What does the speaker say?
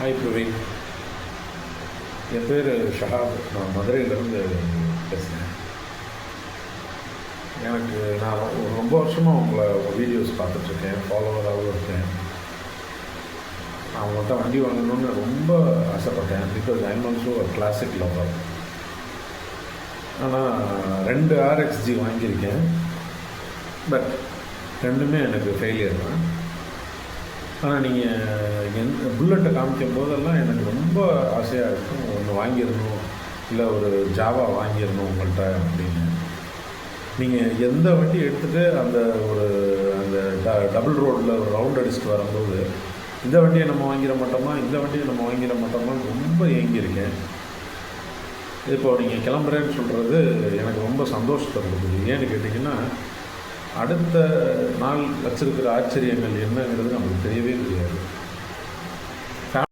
Hi Praveen, என் பேர் ஷஹாப். நான் மதுரையிலேருந்து பேசுகிறேன். நான் ரொம்ப வருஷமாக உங்களை வீடியோஸ் பார்த்துட்ருக்கேன், ஃபாலோவராகவும் இருக்கேன். நான் உங்கள்கிட்ட வண்டி வாங்கணுன்னு ரொம்ப ஆசைப்பட்டேன். Because I am also classic lover. ஆனால் 2 RXG வாங்கியிருக்கேன். பட் ரெண்டுமே எனக்கு ஃபெயிலியர் தான். ஆனால் நீங்கள் புல்லட்டை காமிக்கும் போதெல்லாம் எனக்கு ரொம்ப ஆசையாக இருக்கும், ஒன்று வாங்கிடணும், இல்லை ஒரு ஜாவா வாங்கிடணும் உங்கள்கிட்ட அப்படின்னு. நீங்கள் எந்த வண்டி எடுத்துகிட்டு அந்த டபுள் ரோடில் ஒரு ரவுண்ட் அடிச்சுட்டு வரும்போது இந்த வண்டியை நம்ம வாங்கிட மாட்டோமான்னு ரொம்ப ஏங்கியிருக்கேன். இப்போ நீங்கள் கிளம்புறேன்னு சொல்கிறது எனக்கு ரொம்ப சந்தோஷத்தை கொடுக்குது. ஏன்னு கேட்டிங்கன்னா, அடுத்த நாள் வச்சிருக்கிற ஆச்சரியங்கள் என்னங்கிறது நமக்கு தெரியவே தெரியாது.